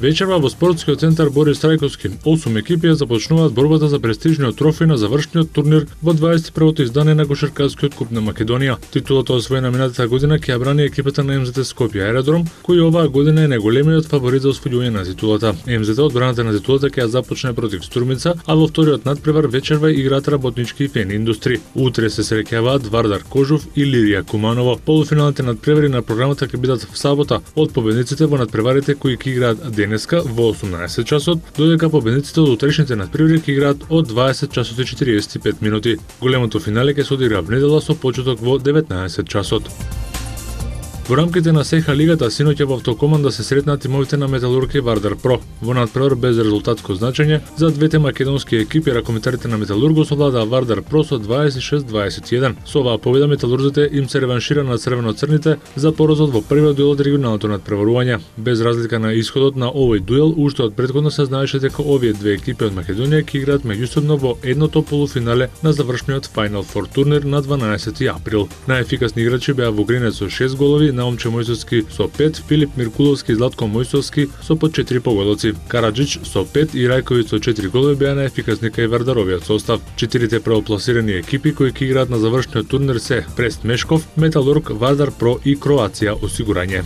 Вечерва во спортскиот центар Борис Трајковски 8 екипи ја започнуваат борбата за престижниот трофеј на завршниот турнир во 21-то издание на кошаркарскиот куп на Македонија. Титулата освоена минатата година ќе ја брани екипата на МЗТ Скопје Аеродром, кој оваа година е најголемиот фаворит за освојување на титулата. МЗТ одбраната на титулата ќе ја започне против Стурмица, а во вториот надпревар вечерва играат Работнички и Фен Индустри. Утре се среќаваат Вардар Кожув и Лирија Куманово. Полуфиналните надпревари на програмата ќе бидат в сабота од победниците во надпреварите кои ќе играат денеска во 18 часот, додека победниците од утрешните надпревари ќе играат од 20 часот и 45 минути. Големото финале ќе се одигра во недела со почеток во 19 часот. Во рамките на СХ лигата синоќа во Автокоманда се сретнаа тимовите на Металург и Вардар Про. Во надпревар без резултатско значење за двете македонски екипи ракометарите на Металург совладаа Вардар Про со 26-21. Со оваа победа металурзите им се реваншира на црвено-црните за поразот во првиот дуел од регионалното надпреварување. Без разлика на исходот на овој дуел, уште од претходно се знаеше дека овие две екипи од Македонија ќе играат меѓусебно во едното полуфинале на завршниот Final Four турнир на 12 април. Најефикасни играчи беа Вогринец со 6 голови, Наумче Мојсовски со 5, Филип Миркуловски и Златко Мојсовски со по 4 погодоци. Караджич со 5 и Рајковиć со 4 голови беа најефикасни кај Вардаровиот состав. Четирите правопласирани екипи кои ќе играат на завршниот турнир се Прест Мешков, Металург, Вардар Про и Кроација Осигурање.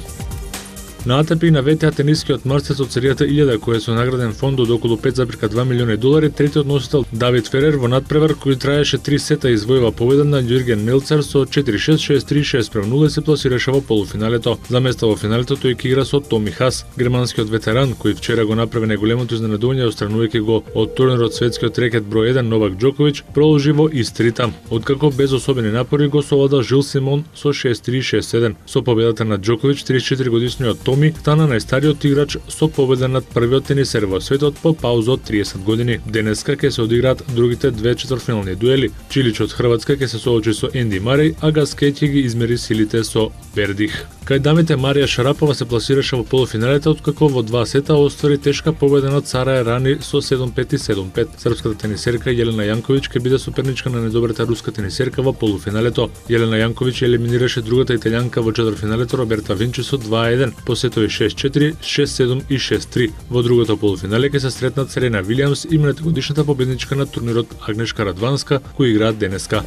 На АТП и на ВТА тенискиот марсец од серијата 1000 кој е со награден фонд од околу 5,2 милиони долари, третиот носител Давид Ферер во надпревар кој траеше 3 сета извојува победа на Јурген Милцер со 4-6, 6-3, 6-0 и се пласираше во полуфиналето. За место во финалето тој ќе игра со Томи Хас, германскиот ветеран кој вчера го направи најголемото изненадување отстранувајќи го од турнирот светскиот рекет број 1 Новак Џоковиќ, продолжи во истрита, откако без особени напори го совлада Жил Симон со 6-3, 6-7. Со победата на Џоковиќ, 34 годишниот Томи стана најстариот играч со победа над првиот тенисер во светот по пауза од 30 години. Денеска ќе се одиграат другите две четвртфинални дуели. Чилич од Хрватска ќе се соочи со Енди Мареј, а Гаскет ќе ги измери силите со Бердих. Кај дамите Марија Шарапова се пласираше во полуфиналите, откако во 2 сета оствари тешка победа над Сара Ерани со 7-5 и 7-5. Српската тенисерка Јелена Јанковиć ќе биде соперничка на недобрата руска тенисерка во полуфиналето. Јелена Јанковиć елиминираше другата италијанка во четвртфиналето Роберта Винчи со 2-1 по сетови 6-4, 6-7 и 6-3. Во другото полуфинале ќе се сретнат Серена Вилијамс и минатогодишната победничка на турнирот Агнешка Радванска, кои играат денеска.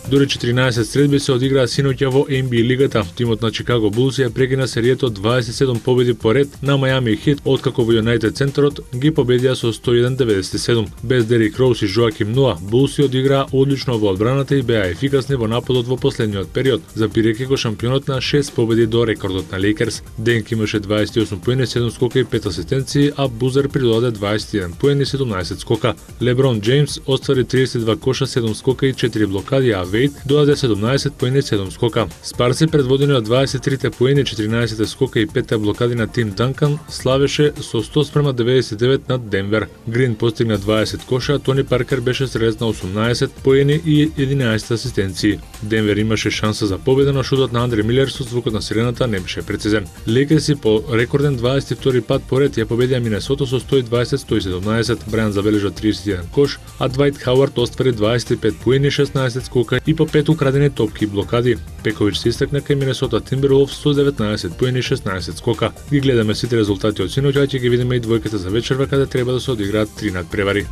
Дури 14 средби се одиграа синоќа во NBA лигата. Тимот на Чикаго Булс ја прекина серијата од 27 победи поред на Мајами Хит, откако во Юнајтед центарот ги победија со 101-97. Без Дерик Роуз и Жоаким Ноа, Булс одиграа одлично во одбраната и беа ефикасни во нападот во последниот период, запирајќи го шампионот на 6 победи до рекордот на Лейкерс. Денк имаше 28 поени, 7 скока и 5 асистенции, а Бузер приdoдаде 21 поени, 17 скока. Леброн Џејмс оствари 32 коша, 7 скока и 4 блокади, а Вејд додаде 17 поени, 7 скока. Спарси предводени од 23 поени, 14 скока и 5 блокади на Тим Данкан славеше со 100-99 над Денвер. Грин постигна 20 коша, а Тони Паркер беше стрелец на 18 поени и 11 асистенции. Денвер имаше шанса за победа, но шутот на Андре Милер со звукот на сирената не беше прецизен. Лейкерси по рекорден 22 пат поред ја победија Минесото со 120-117. Брајан забележа 31 кош, а Двајт Хауард оствари 25 поени, 16 скока и по 5 украдени топки и блокади. Пековиќ се истакна кај Минесота Тимберлволфс со 19 поени, 16 скока. Ги гледаме сите резултати од синоќа, ќе ги видиме и двојката за вечерва каде треба да се одиграат 3 надпревари.